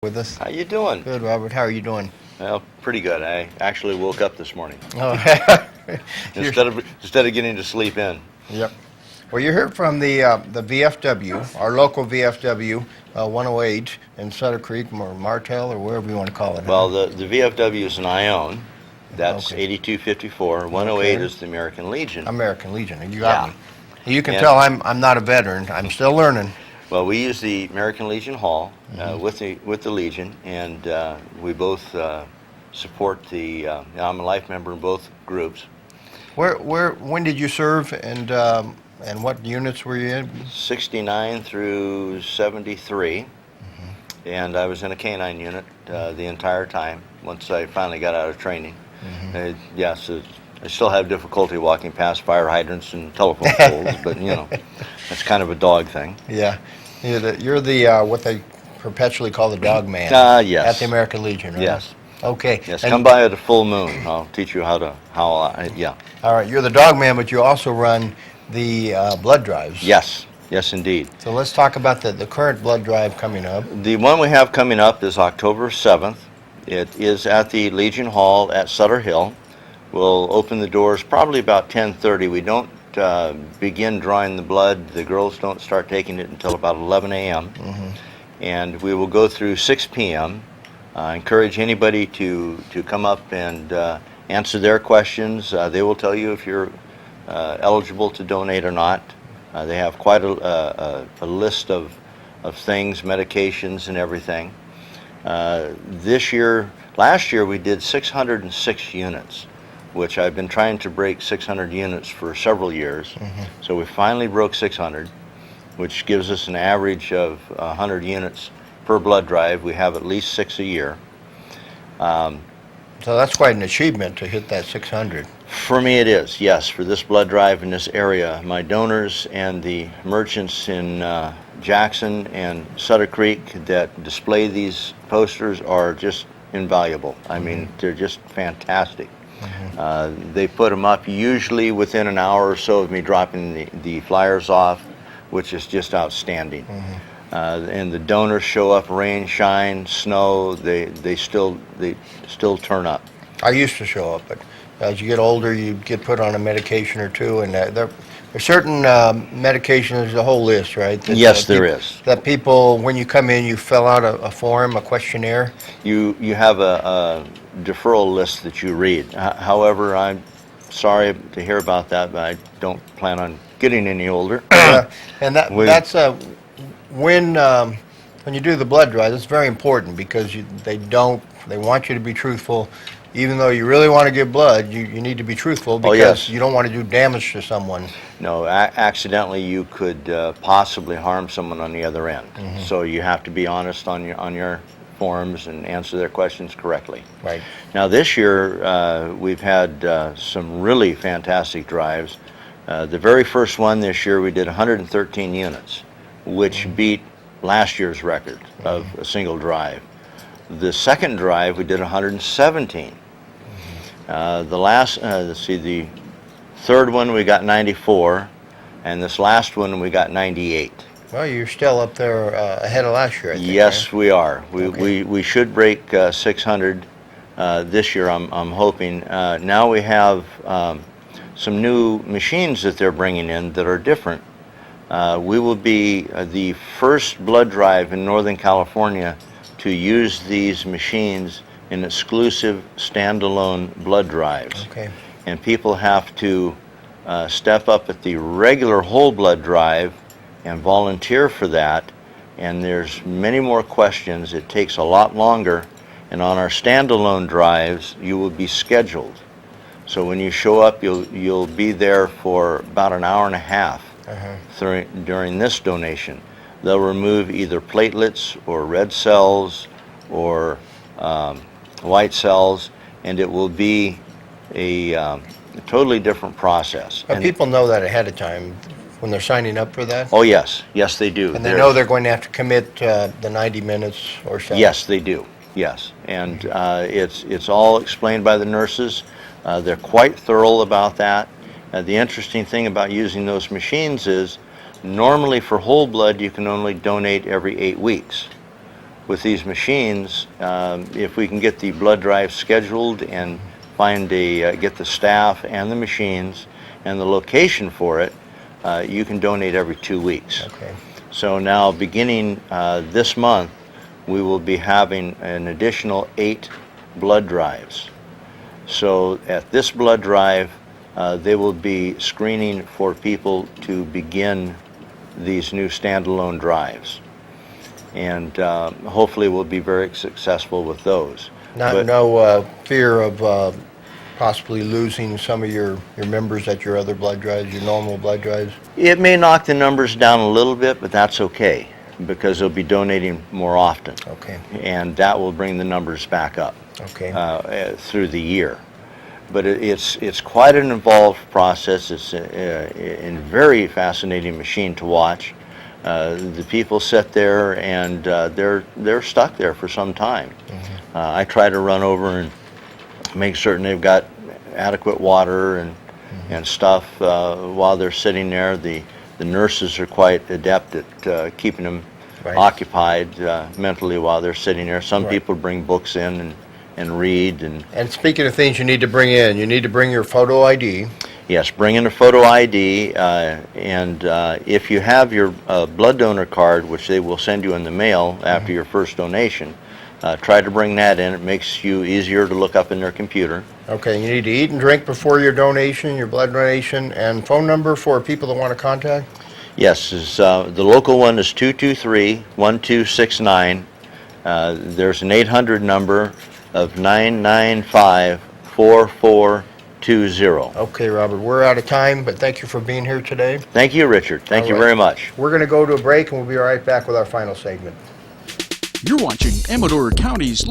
with us. How you doing? Good, Robert. How are you doing? Well, pretty good. I actually woke up this morning Oh, instead of getting to sleep in. Yep. Well, you heard from the VFW, our local VFW, 108 in Sutter Creek or Martell or wherever you want to call it. Well, the VFW is an ION. That's Okay. 8254. 108 Okay. is the American Legion. American Legion. You got Yeah. me. You can And- tell I'm not a veteran. I'm still learning. Well, we use the American Legion Hall with the Legion, and we both support the. I'm a life member in both groups. When did you serve and what units were you in? 69 through 73, and I was in a canine unit the entire time. Once I finally got out of training, yes, I still have difficulty walking past fire hydrants and telephone poles, but that's kind of a dog thing. Yeah. You're the what they perpetually call the dog man. Yes. At the American Legion, right? Yes. Okay. Yes, And- come by at a full moon. I'll teach you yeah. All right. You're the dog man, but you also run the blood drives. Yes, yes indeed. So let's talk about the current blood drive coming up. The one we have coming up is October 7th. It is at the Legion Hall at Sutter Hill. We'll open the doors probably about 10:30. We don't begin drawing the blood. The girls don't start taking it until about 11 a.m. And we will go through 6 p.m. Encourage anybody to come up and answer their questions. They will tell you if you're eligible to donate or not. They have quite a list of things, medications and everything. Last year we did 606 units, which I've been trying to break 600 units for several years. So we finally broke 600, which gives us an average of 100 units per blood drive. We have at least 6 a year. So that's quite an achievement to hit that 600. For me it is, yes, for this blood drive in this area. My donors and the merchants in Jackson and Sutter Creek that display these posters are just invaluable. I mean, they're just fantastic. They put them up usually within an hour or so of me dropping the flyers off, which is just outstanding. And the donors show up, rain, shine, snow, they still turn up. I used to show up, but as you get older, you get put on a medication or two, and there's certain medications, there's a whole list, right? Yes, there is. That people, when you come in, you fill out a form, a questionnaire. You have a deferral list that you read. However, I'm sorry to hear about that, but I don't plan on getting any older. And that's when you do the blood drive, it's very important because they want you to be truthful. Even though you really want to give blood, you need to be truthful because you don't want to do damage to someone. No, accidentally you could possibly harm someone on the other end. So you have to be honest on your forms and answer their questions correctly. Right. Now this year we've had some really fantastic drives. The very first one this year we did 113 units, which beat last year's record of a single drive. The second drive we did 117. The third one we got 94, and this last one we got 98. Well, you're still up there ahead of last year, I think. Yes, right? we are. Okay. We should break 600 this year. I'm hoping. Now we have some new machines that they're bringing in that are different. We will be the first blood drive in Northern California to use these machines in exclusive standalone blood drives. Okay. And people have to step up at the regular whole blood drive and volunteer for that. And there's many more questions. It takes a lot longer. And on our standalone drives, you will be scheduled. So when you show up, you'll be there for about an hour and a half during this donation. They'll remove either platelets or red cells or white cells, and it will be a totally different process. But people know that ahead of time when they're signing up for that? Oh yes, yes they do. And they know they're going to have to commit the 90 minutes or so? Yes, they do. Yes, and it's all explained by the nurses. They're quite thorough about that. The interesting thing about using those machines is normally for whole blood you can only donate every 8 weeks. with these machines, if we can get the blood drive scheduled and get the staff and the machines and the location for it, you can donate every 2 weeks. Okay. So now, beginning this month, we will be having an additional 8 blood drives. So at this blood drive, they will be screening for people to begin these new standalone drives. And hopefully we'll be very successful with those. No fear of possibly losing some of your members at your other blood drives, your normal blood drives? It may knock the numbers down a little bit, but that's okay, because they'll be donating more often. Okay. And that will bring the numbers back up. Okay. Through the year. But it's quite an involved process. It's a very fascinating machine to watch. The people sit there and they're stuck there for some time. Mm-hmm. I try to run over and make certain they've got adequate water and stuff while they're sitting there. The nurses are quite adept at keeping them occupied mentally while they're sitting there. Some people bring books in and read. And speaking of things you need to bring in, you need to bring your photo ID. Yes, bring in a photo ID, and if you have your blood donor card, which they will send you in the mail after your first donation, try to bring that in. It makes you easier to look up in their computer. Okay, you need to eat and drink before your donation, your blood donation, and phone number for people that want to contact? Yes, the local one is 223-1269. There's an 800 number of 995-4420. Okay, Robert, we're out of time, but thank you for being here today. Thank you, Richard. Thank you very much. We're going to go to a break, and we'll be right back with our final segment. You're watching Amador County's